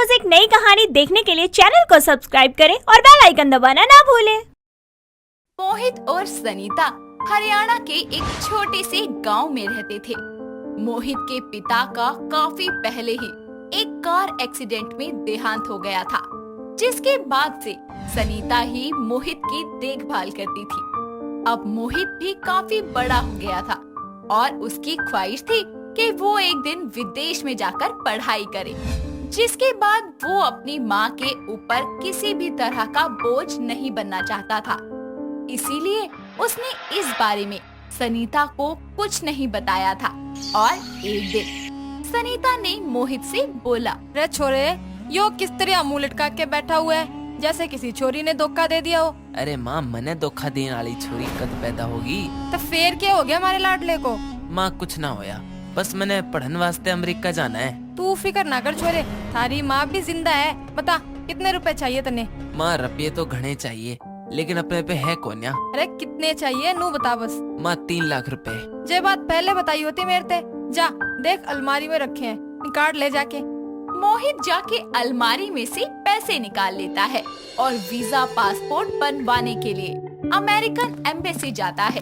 रोज एक नई कहानी देखने के लिए चैनल को सब्सक्राइब करें और बेल आइकन दबाना ना भूलें। मोहित और सनीता हरियाणा के एक छोटे से गांव में रहते थे। मोहित के पिता का काफी पहले ही एक कार एक्सीडेंट में देहांत हो गया था, जिसके बाद से सनीता ही मोहित की देखभाल करती थी। अब मोहित भी काफी बड़ा हो गया था और उसकी ख्वाहिश थी कि वो एक दिन विदेश में जाकर पढ़ाई करे, जिसके बाद वो अपनी माँ के ऊपर किसी भी तरह का बोझ नहीं बनना चाहता था। इसीलिए उसने इस बारे में सनीता को कुछ नहीं बताया था। और एक दिन सनीता ने मोहित से बोला, रे छोरे, यो किस तरह मुंह लटका के बैठा हुआ है जैसे किसी छोरी ने धोखा दे दिया हो। अरे माँ, मने धोखा देने वाली छोरी कद पैदा होगी। तो फिर क्या हो गया हमारे लाडले को? माँ कुछ ना होया, बस मैंने पढ़ने वास्ते अमेरिका जाना है। तू फिक्र ना कर छोरे, थारी माँ भी जिंदा है। बता कितने रुपए चाहिए तने? माँ रुपये तो घने चाहिए, लेकिन अपने पे है कौन या? अरे कितने चाहिए नू बता बस। माँ 3 लाख रुपए। जे बात पहले बताई होती मेरे ते। जा देख अलमारी में रखे हैं, निकाल ले जाके। मोहित जाके अलमारी में से पैसे निकाल लेता है और वीजा पासपोर्ट बनवाने के लिए अमेरिकन एम्बेसी जाता है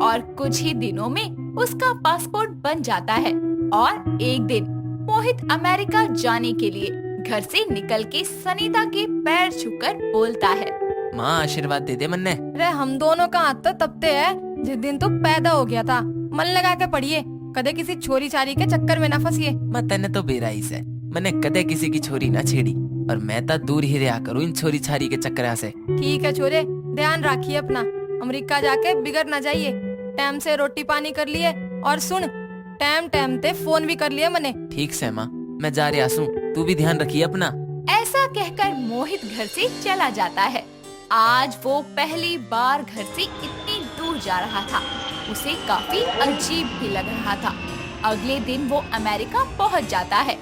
और कुछ ही दिनों में उसका पासपोर्ट बन जाता है। और एक दिन मोहित अमेरिका जाने के लिए घर से निकल के सनीता के पैर छूकर बोलता है, माँ आशीर्वाद दे दे मन्ने। अरे हम दोनों का हाथ तो तबते है जिस दिन तू पैदा हो गया था। मन लगा के पढ़िए, कदे किसी छोरी चारी के चक्कर में ना फंसिए। माँ तने तो बेराइस है, मैंने कदे किसी की छोरी ना छेड़ी और मैं तो दूर ही रहा करूँ इन छोरी छारी के चक्कर से। ठीक है छोरे, ध्यान रखिए अपना, अमेरिका जाके बिगड़ ना जाइए। टाइम से रोटी पानी कर लिए और सुन, टाइम टाइम ते फोन भी कर लिए मने। ठीक से माँ, मैं जा रहा हूँ, तू भी ध्यान रखिए अपना। ऐसा कहकर मोहित घर से चला जाता है। आज वो पहली बार घर से इतनी दूर जा रहा था। उसे काफी अजीब भी लग रहा था। अगले दिन वो अमेरिका पहुंच जाता है।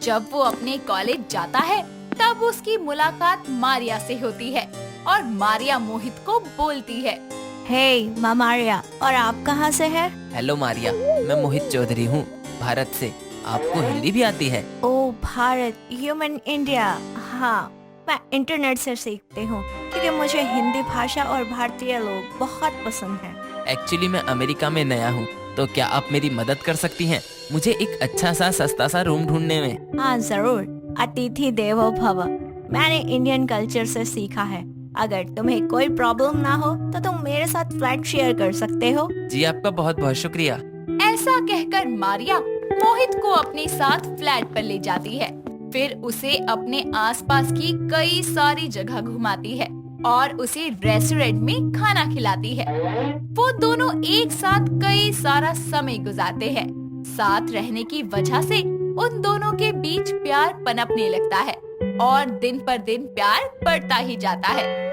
जब वो अपने कॉलेज जाता है तब उसकी मुलाकात मारिया से होती है और मारिया मोहित को बोलती है, हे माँ मारिया, और आप कहाँ से हैं? हेलो मारिया, मैं मोहित चौधरी हूँ, भारत से। आपको हिंदी भी आती है? ओ भारत, यू मीन इंडिया। हाँ, मैं इंटरनेट से सीखती हूँ क्योंकि मुझे हिंदी भाषा और भारतीय लोग बहुत पसंद हैं। एक्चुअली मैं अमेरिका में नया हूँ, तो क्या आप मेरी मदद कर सकती हैं? मुझे एक अच्छा सा सस्ता सा रूम ढूंढने में। हाँ जरूर, अतिथि देवो भव। मैंने इंडियन कल्चर से सीखा है। अगर तुम्हें कोई प्रॉब्लम ना हो तो तुम मेरे साथ फ्लैट शेयर कर सकते हो। जी आपका बहुत बहुत शुक्रिया। ऐसा कहकर मारिया मोहित को अपने साथ फ्लैट पर ले जाती है। फिर उसे अपने आसपास की कई सारी जगह घुमाती है और उसे रेस्टोरेंट में खाना खिलाती है। वो दोनों एक साथ कई सारा समय गुजारते हैं। साथ रहने की वजह से उन दोनों के बीच प्यार पनपने लगता है और दिन पर दिन प्यार बढ़ता ही जाता है।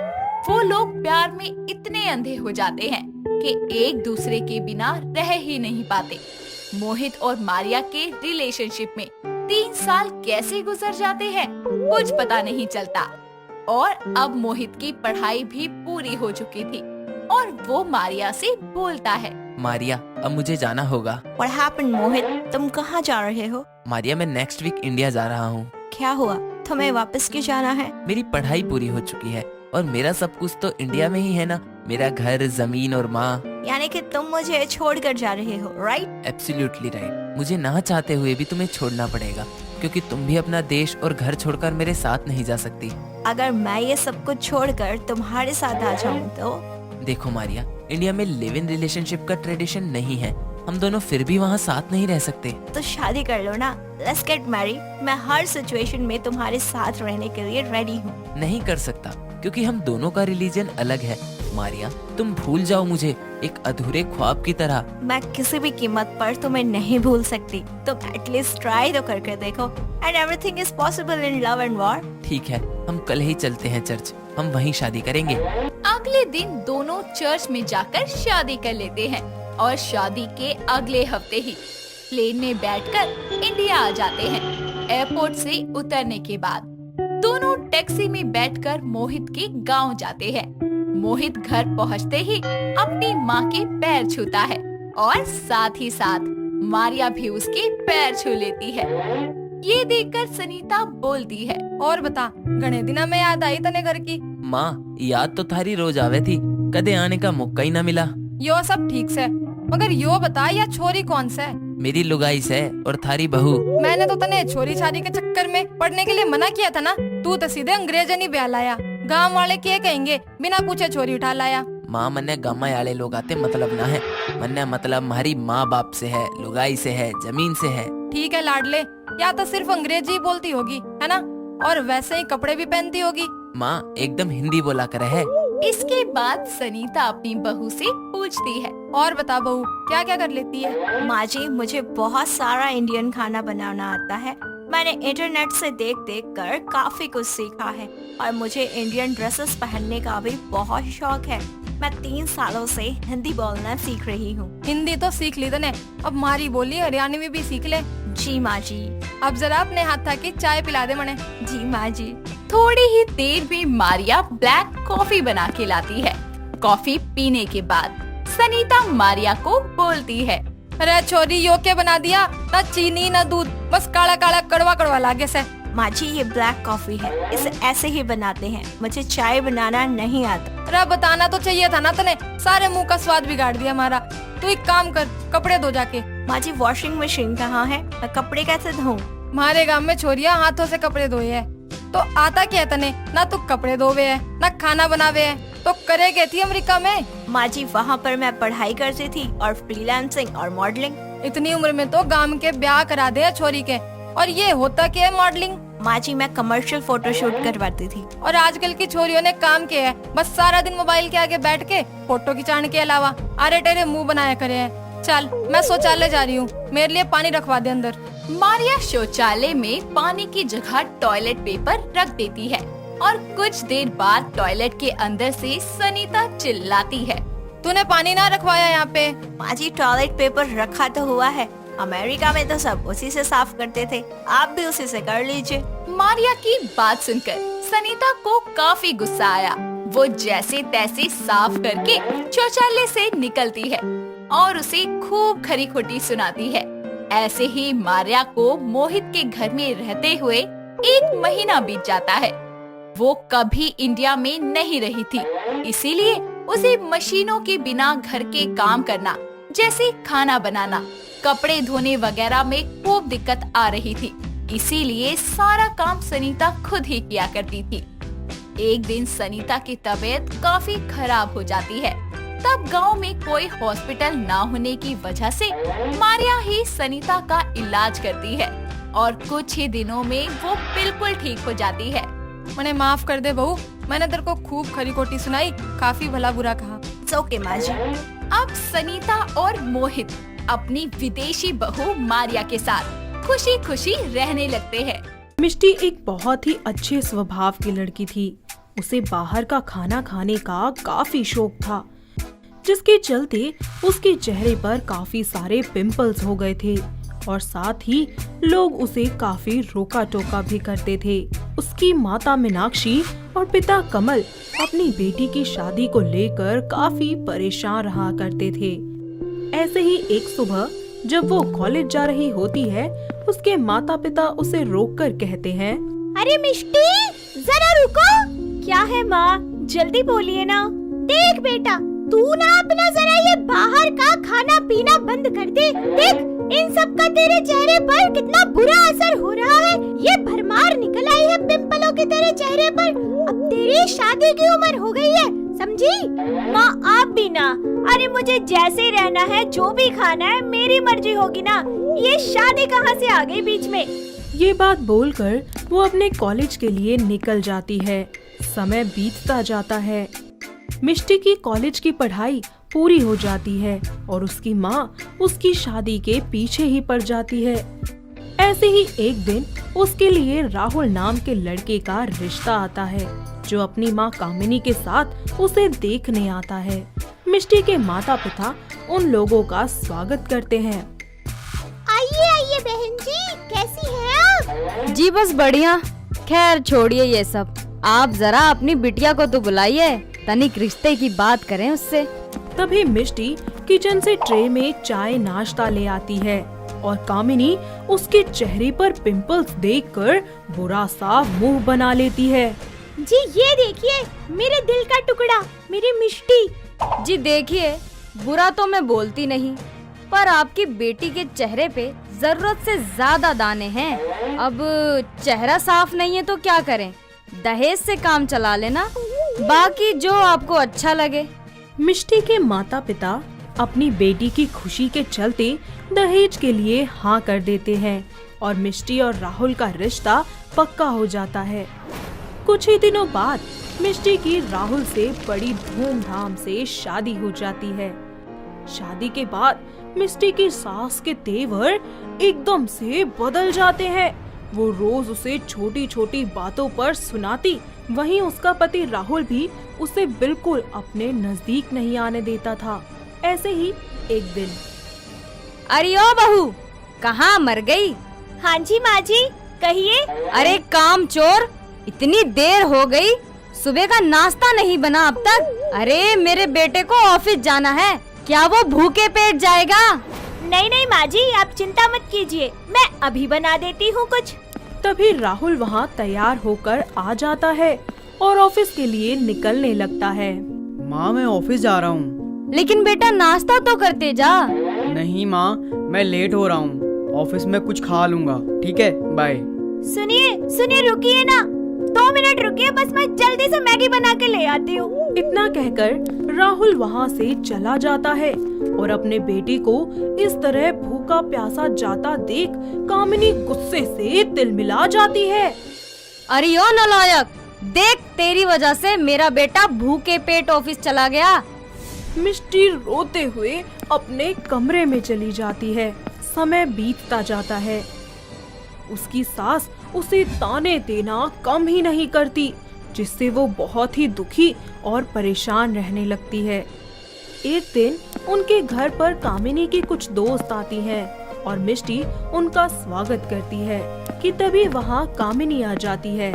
वो लोग प्यार में इतने अंधे हो जाते हैं कि एक दूसरे के बिना रह ही नहीं पाते। मोहित और मारिया के रिलेशनशिप में 3 साल कैसे गुजर जाते हैं कुछ पता नहीं चलता। और अब मोहित की पढ़ाई भी पूरी हो चुकी थी और वो मारिया से बोलता है, मारिया अब मुझे जाना होगा। What happened, मोहित? तुम कहाँ जा रहे हो? मारिया मैं नेक्स्ट वीक इंडिया जा रहा हूँ। क्या हुआ? तुम्हें वापस क्यों जाना है? मेरी पढ़ाई पूरी हो चुकी है और मेरा सब कुछ तो इंडिया में ही है ना, मेरा घर, जमीन और माँ। यानी कि तुम मुझे छोड़कर जा रहे हो, राइट? Absolutely right. मुझे ना चाहते हुए भी तुम्हें छोड़ना पड़ेगा, क्योंकि तुम भी अपना देश और घर छोड़कर मेरे साथ नहीं जा सकती। अगर मैं ये सब कुछ छोड़कर तुम्हारे साथ आ जाऊँ तो? देखो मारिया, इंडिया में लिव इन रिलेशनशिप का ट्रेडिशन नहीं है। हम दोनों फिर भी वहाँ साथ नहीं रह सकते। तो शादी कर लो ना, लेट्स गेट मैरिड। मैं हर सिचुएशन में तुम्हारे साथ रहने के लिए रेडी हूँ। नहीं कर सकता, क्योंकि हम दोनों का रिलीजन अलग है। मारिया तुम भूल जाओ मुझे एक अधूरे ख्वाब की तरह। मैं किसी भी कीमत पर तुम्हें नहीं भूल सकती। तुम एटलीस्ट ट्राई तो करके देखो। And everything is possible in love and war. ठीक है, हम कल ही चलते हैं चर्च, हम वहीं शादी करेंगे। अगले दिन दोनों चर्च में जाकर शादी कर लेते हैं और शादी के अगले हफ्ते ही प्लेन में बैठकर इंडिया आ जाते हैं। एयरपोर्ट से उतरने के बाद दोनों टैक्सी में बैठकर मोहित के गांव जाते हैं। मोहित घर पहुंचते ही अपनी माँ के पैर छूता है और साथ ही साथ मारिया भी उसके पैर छू लेती है। ये देखकर सनीता बोलती है। और बता, घणे दिना में याद आई तने घर की? माँ, याद तो थारी रोज आवे थी, कदे आने का मौका ही ना मिला। यो सब ठीक से, मगर यो बता, या छोरी कौन से? मेरी लुगाई से और थारी बहू। मैंने तो तने छोरी छारी के चक्कर में पढ़ने के लिए मना किया था ना। तू तो सीधे अंग्रेजनी ब्याह लाया। गाँव वाले क्या कहेंगे, बिना पूछे छोरी उठा लाया। माँ, मन्ने गामा वाले लोग आते मतलब ना है, मन्ने मतलब हमारी माँ बाप से है, लुगाई से है, जमीन से है। ठीक है लाडले, या तो सिर्फ अंग्रेजी बोलती होगी, है ना? और वैसे ही कपड़े भी पहनती होगी। माँ, एकदम हिंदी बोला करे है। इसके बाद सनीता अपनी बहू से पूछती है। और बता बहू, क्या क्या कर लेती है? माँ जी, मुझे बहुत सारा इंडियन खाना बनाना आता है। मैंने इंटरनेट से देख देख कर काफी कुछ सीखा है और मुझे इंडियन ड्रेसेस पहनने का भी बहुत शौक है। मैं 3 सालों से हिंदी बोलना सीख रही हूँ। हिंदी तो सीख ली तने, अब हमारी बोली हरियाणवी भी सीख ले। जी माँ जी। अब जरा अपने हाथा की चाय पिला दे मने। जी माँ जी। थोड़ी ही देर में मारिया ब्लैक कॉफी बना के लाती है। कॉफी पीने के बाद सनीता मारिया को बोलती है। अरे छोरी, यो क्या बना दिया? ना चीनी ना दूध, बस काला काला कड़वा कड़वा लागे से। माँ जी, ये ब्लैक कॉफी है, इसे ऐसे ही बनाते हैं, मुझे चाय बनाना नहीं आता। अरे बताना तो चाहिए था ना तने, सारे मुंह का स्वाद बिगाड़ दिया हमारा। तू एक काम कर, कपड़े धो जाके। माँ जी, वॉशिंग मशीन कहाँ है? मैं कपड़े कैसे धोऊं? हमारे गांव में छोरियां हाथों से कपड़े धोए है, तो आता क्या तने? ना तू कपड़े धोवे है ना खाना बनावे है, तो करे क्या थी अमेरिका में? माँ जी, वहाँ पर मैं पढ़ाई करती थी और फ्रीलांसिंग और मॉडलिंग। इतनी उम्र में तो गांव के ब्याह करा दे छोरी के। और ये होता क्या है मॉडलिंग? माँ जी, मैं कमर्शियल फोटोशूट करवाती थी। और आजकल की छोरियों ने काम किया है, बस सारा दिन मोबाइल के आगे बैठ के फोटो खिंचाने के अलावा अरे टेरे मुंह बनाया करे है। चल, मैं शौचालय जा रही हूँ, मेरे लिए पानी रखवा दे अंदर। मारिया शौचालय में पानी की जगह टॉयलेट पेपर रख देती है और कुछ देर बाद टॉयलेट के अंदर से सनीता चिल्लाती है। तूने पानी ना रखवाया यहाँ पे? माँ जी, टॉयलेट पेपर रखा तो हुआ है, अमेरिका में तो सब उसी से साफ करते थे, आप भी उसी से कर लीजिए। मारिया की बात सुनकर सनीता को काफी गुस्सा आया। वो जैसे तैसे साफ करके शौचालय से निकलती है और उसे खूब खरी खोटी सुनाती है। ऐसे ही मारिया को मोहित के घर में रहते हुए 1 महीना बीत जाता है। वो कभी इंडिया में नहीं रही थी, इसीलिए उसे मशीनों के बिना घर के काम करना, जैसे खाना बनाना, कपड़े धोने वगैरह में खूब दिक्कत आ रही थी। इसीलिए सारा काम सनीता खुद ही किया करती थी। एक दिन सनीता की तबीयत काफी खराब हो जाती है। तब गांव में कोई हॉस्पिटल ना होने की वजह से मारिया ही सनीता का इलाज करती है और कुछ ही दिनों में वो बिल्कुल ठीक हो जाती है। मैंने माफ कर दे बहू, मैंने तेरे को खूब खरी खोटी सुनाई, काफी भला बुरा कहा। It's okay, माँ जी। अब सनीता और मोहित अपनी विदेशी बहू मारिया के साथ खुशी खुशी रहने लगते हैं। मिष्टी एक बहुत ही अच्छे स्वभाव की लड़की थी। उसे बाहर का खाना खाने का काफी शौक था, जिसके चलते उसके चेहरे पर काफी सारे पिंपल्स हो गए थे और साथ ही लोग उसे काफी रोका टोका भी करते थे। उसकी माता मीनाक्षी और पिता कमल अपनी बेटी की शादी को लेकर काफी परेशान रहा करते थे। ऐसे ही एक सुबह जब वो कॉलेज जा रही होती है, उसके माता पिता उसे रोककर कहते हैं, अरे मिष्टी, जरा रुको। क्या है माँ, जल्दी बोलिए ना। देख बेटा, तू ना अपना जरा ये बाहर का खाना पीना बंद कर दे। देख, इन सब का तेरे चेहरे पर कितना बुरा असर हो रहा है। ये भरमार निकल आई है पिंपलों के तेरे चेहरे पर। अब तेरी शादी की उम्र हो गई है, समझी? माँ, आप भी ना। अरे मुझे जैसे रहना है, जो भी खाना है, मेरी मर्जी होगी ना। ये शादी कहाँ से आ गई बीच में? ये बात बोलकर वो अपने कॉलेज के लिए निकल जाती है। समय बीतता जाता है। मिष्टी की कॉलेज की पढ़ाई पूरी हो जाती है और उसकी माँ उसकी शादी के पीछे ही पड़ जाती है। ऐसे ही एक दिन उसके लिए राहुल नाम के लड़के का रिश्ता आता है, जो अपनी माँ कामिनी के साथ उसे देखने आता है। मिष्टी के माता पिता उन लोगों का स्वागत करते हैं। आइए आइए बहन जी, कैसी हैं आप? जी बस बढ़िया। खैर छोड़िए ये सब, आप जरा अपनी बिटिया को तो बुलाइए, तनिक रिश्ते की बात करें उससे। तभी मिष्टी किचन से ट्रे में चाय नाश्ता ले आती है और कामिनी उसके चेहरे पर पिंपल्स देखकर बुरा सा मुंह बना लेती है। जी ये देखिए, मेरे दिल का टुकड़ा, मेरी मिष्टी। जी देखिए, बुरा तो मैं बोलती नहीं, पर आपकी बेटी के चेहरे पे जरूरत से ज्यादा दाने हैं। अब चेहरा साफ नहीं है तो क्या करें, दहेज से काम चला लेना, बाकी जो आपको अच्छा लगे। मिष्टी के माता पिता अपनी बेटी की खुशी के चलते दहेज के लिए हाँ कर देते हैं और मिष्टी और राहुल का रिश्ता पक्का हो जाता है। कुछ ही दिनों बाद मिष्टी की राहुल से बड़ी धूमधाम से शादी हो जाती है। शादी के बाद मिष्टी की सास के तेवर एकदम से बदल जाते हैं। वो रोज उसे छोटी छोटी बातों पर सुनाती, वहीं उसका पति राहुल भी उसे बिल्कुल अपने नजदीक नहीं आने देता था। ऐसे ही एक दिन, अरे ओ बहू, कहाँ मर गई? हाँ जी माँ जी, कहिए। अरे काम चोर, इतनी देर हो गई, सुबह का नाश्ता नहीं बना अब तक। अरे मेरे बेटे को ऑफिस जाना है, क्या वो भूखे पेट जाएगा? नहीं नहीं माँ जी, आप चिंता मत कीजिए, मैं अभी बना देती हूँ कुछ। तभी राहुल वहाँ तैयार होकर आ जाता है और ऑफिस के लिए निकलने लगता है। माँ मैं ऑफिस जा रहा हूँ। लेकिन बेटा नाश्ता तो करते जा। नहीं माँ, मैं लेट हो रहा हूँ, ऑफिस में कुछ खा लूँगा, ठीक है, बाय। सुनिए सुनिए, रुकिए ना, 2 मिनट रुकिए, बस मैं जल्दी से मैगी बना के ले आती हूँ। इतना कहकर राहुल वहाँ से चला जाता है और अपने बेटी को इस तरह भूखा प्यासा जाता देख कामिनी गुस्से से तिलमिला जाती है। अरे ओ नालायक, देख तेरी वजह से मेरा बेटा भूखे पेट ऑफिस चला गया। मिष्टी रोते हुए अपने कमरे में चली जाती है। समय बीतता जाता है। उसकी सास उसे ताने देना कम ही नहीं करती, जिससे वो बहुत ही दुखी और परेशान रहने लगती है। एक दिन उनके घर पर कामिनी की कुछ दोस्त आती हैं और मिष्टी उनका स्वागत करती है कि तभी वहाँ कामिनी आ जाती है।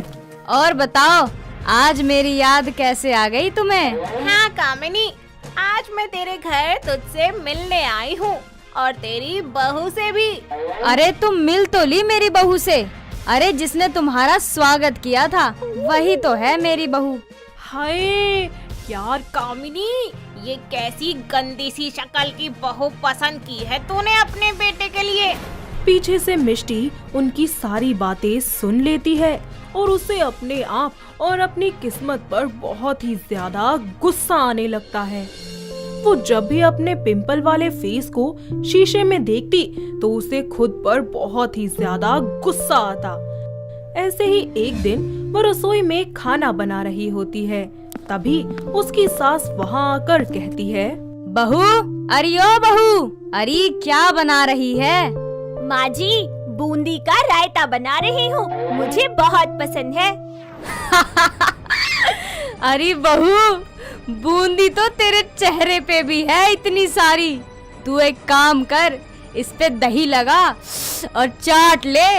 और बताओ, आज मेरी याद कैसे आ गई तुम्हें? हाँ कामिनी, आज मैं तेरे घर तुझसे मिलने आई हूँ और तेरी बहू से भी। अरे तुम मिल तो ली मेरी बहू से। अरे जिसने तुम्हारा स्वागत किया था वही तो है मेरी बहू। हाय यार कामिनी, ये कैसी गंदी सी शक्ल की बहू पसंद की है तूने अपने बेटे के लिए। पीछे से मिष्टी उनकी सारी बातें सुन लेती है और उसे अपने आप और अपनी किस्मत पर बहुत ही ज्यादा गुस्सा आने लगता है। वो जब भी अपने पिंपल वाले फेस को शीशे में देखती तो उसे खुद पर बहुत ही ज्यादा गुस्सा आता। ऐसे ही एक दिन वो रसोई में खाना बना रही होती है, तभी उसकी सास वहाँ आकर कहती है, बहू, अरे ओ बहू, अरे क्या बना रही है? माँ जी, बूंदी का रायता बना रही हूँ, मुझे बहुत पसंद है। अरे बहू, बूंदी तो तेरे चेहरे पे भी है इतनी सारी। तू एक काम कर, इस पे दही लगा और चाट ले।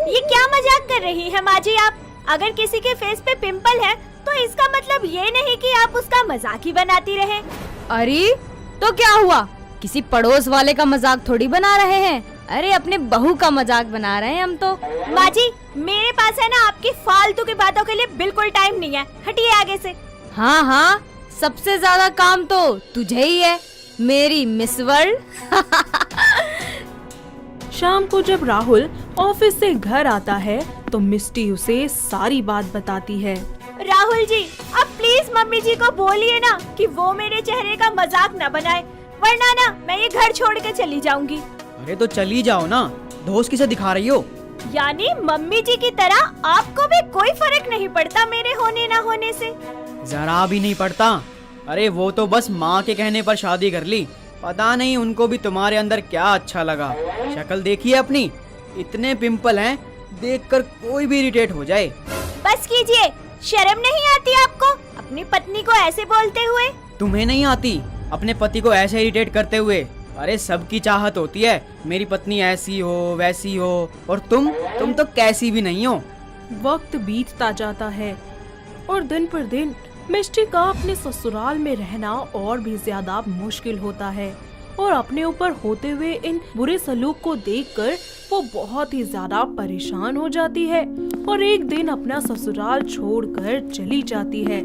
ये क्या मजाक कर रही है माँ जी आप? अगर किसी के फेस पे पिंपल है तो इसका मतलब ये नहीं कि आप उसका मजाक ही बनाती रहे। अरे तो क्या हुआ, किसी पड़ोस वाले का मजाक थोड़ी बना रहे हैं। अरे अपने बहू का मजाक बना रहे हैं हम तो। माँ जी, मेरे पास है ना आपकी फालतू की बातों के लिए बिल्कुल टाइम नहीं है, हटिए आगे से। हाँ हाँ, सबसे ज्यादा काम तो तुझे ही है, मेरी मिस वर्ल्ड। शाम को जब राहुल ऑफिस से घर आता है तो मिष्टी उसे सारी बात बताती है। राहुल जी, अब प्लीज मम्मी जी को बोलिए ना कि वो मेरे चेहरे का मजाक न बनाए, वरना ना मैं ये घर छोड़ के चली जाऊंगी। अरे तो चली जाओ ना, दोस्त किसे दिखा रही हो? यानी मम्मी जी की तरह आपको भी कोई फर्क नहीं पड़ता मेरे होने ना होने से? जरा भी नहीं पड़ता। अरे वो तो बस माँ के कहने पर शादी कर ली, पता नहीं उनको भी तुम्हारे अंदर क्या अच्छा लगा। शक्ल देखिए अपनी, इतने पिंपल हैं, देखकर कोई भी इरिटेट हो जाए। बस कीजिए, शर्म नहीं आती आपको अपनी पत्नी को ऐसे बोलते हुए? तुम्हें नहीं आती अपने पति को ऐसे इरिटेट करते हुए? अरे सबकी चाहत होती है मेरी पत्नी ऐसी हो वैसी हो, और तुम तो कैसी भी नहीं हो। वक्त बीतता जाता है और दिन पर दिन मिष्टी का अपने ससुराल में रहना और भी ज्यादा मुश्किल होता है। और अपने ऊपर होते हुए इन बुरे सलूक को देखकर वो बहुत ही ज्यादा परेशान हो जाती है और एक दिन अपना ससुराल छोड़कर चली जाती है।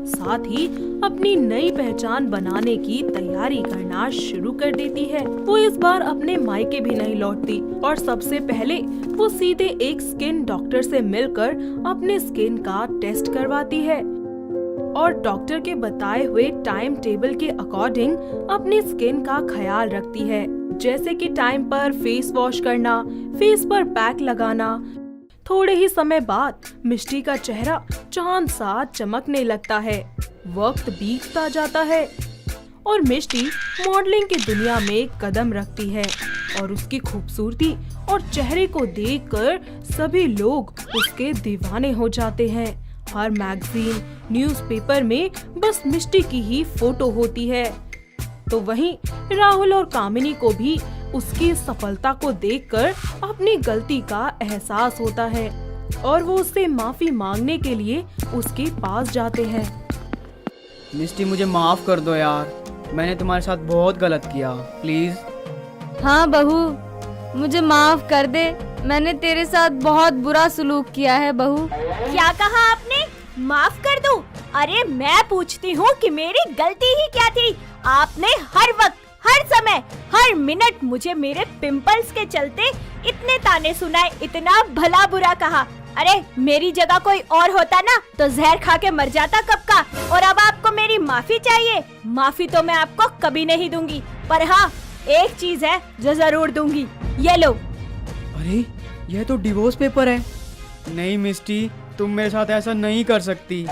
साथ ही अपनी नई पहचान बनाने की तैयारी करना शुरू कर देती है। वो इस बार अपने मायके भी नहीं लौटती और सबसे पहले वो सीधे एक स्किन डॉक्टर से मिलकर अपने स्किन का टेस्ट करवाती है और डॉक्टर के बताए हुए टाइम टेबल के अकॉर्डिंग अपनी स्किन का ख्याल रखती है, जैसे कि टाइम पर फेस वॉश करना, फेस पर पैक लगाना। थोड़े ही समय बाद मिष्टी का चेहरा चांद सा चमकने लगता है। वक्त बीतता जाता है और मिष्टी मॉडलिंग की दुनिया में कदम रखती है और उसकी खूबसूरती और चेहरे को देखकर सभी लोग उसके दीवाने हो जाते हैं। हर मैगजीन, न्यूज़पेपर में बस मिष्टी की ही फोटो होती है। तो वहीं राहुल और कामिनी को भी उसकी सफलता को देखकर अपनी गलती का एहसास होता है और वो उससे माफी मांगने के लिए उसके पास जाते हैं। मिष्टी मुझे माफ कर दो यार, मैंने तुम्हारे साथ बहुत गलत किया, प्लीज। हाँ बहू, मुझे माफ कर दे, मैंने तेरे साथ बहुत बुरा सलूक किया है बहू। क्या कहा आपने? माफ कर दूं? अरे मैं पूछती हूँ कि मेरी गलती ही क्या थी? आपने हर वक्त, हर समय, हर मिनट मुझे मेरे पिंपल्स के चलते इतने ताने सुनाए, इतना भला बुरा कहा। अरे मेरी जगह कोई और होता ना तो जहर खा के मर जाता कब का। और अब आपको मेरी माफी चाहिए? माफी तो मैं आपको कभी नहीं दूंगी, पर हाँ एक चीज है जो जरूर दूंगी, ये लो। अरे यह तो डिवोर्स पेपर है। नहीं मिष्टी, तुम मेरे साथ ऐसा नहीं कर सकती।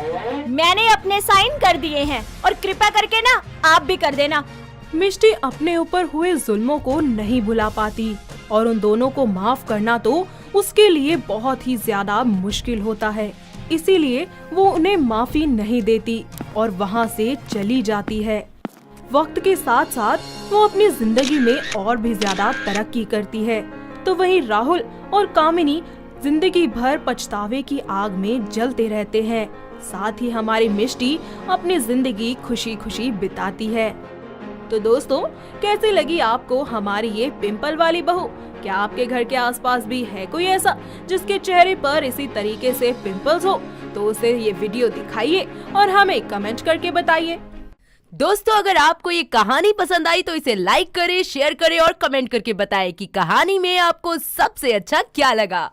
मैंने अपने साइन कर दिए हैं और कृपया करके ना आप भी कर देना। मिष्टी अपने ऊपर हुए जुल्मों को नहीं भुला पाती और उन दोनों को माफ करना तो उसके लिए बहुत ही ज्यादा मुश्किल होता है। इसीलिए वो उन्हें माफी नहीं देती और वहाँ से चली जाती है। वक्त के साथ साथ वो अपनी जिंदगी में और भी ज्यादा तरक्की करती है। तो वहीं राहुल और कामिनी जिंदगी भर पछतावे की आग में जलते रहते हैं। साथ ही हमारी मिष्टी अपनी जिंदगी खुशी खुशी बिताती है। तो दोस्तों, कैसी लगी आपको हमारी ये पिंपल वाली बहू? क्या आपके घर के आसपास भी है कोई ऐसा जिसके चेहरे पर इसी तरीके से पिंपल्स हो? तो उसे ये वीडियो दिखाइए और हमें कमेंट करके बताइए। दोस्तों, अगर आपको ये कहानी पसंद आई तो इसे लाइक करें, शेयर करें और कमेंट करके बताएं कि कहानी में आपको सबसे अच्छा क्या लगा।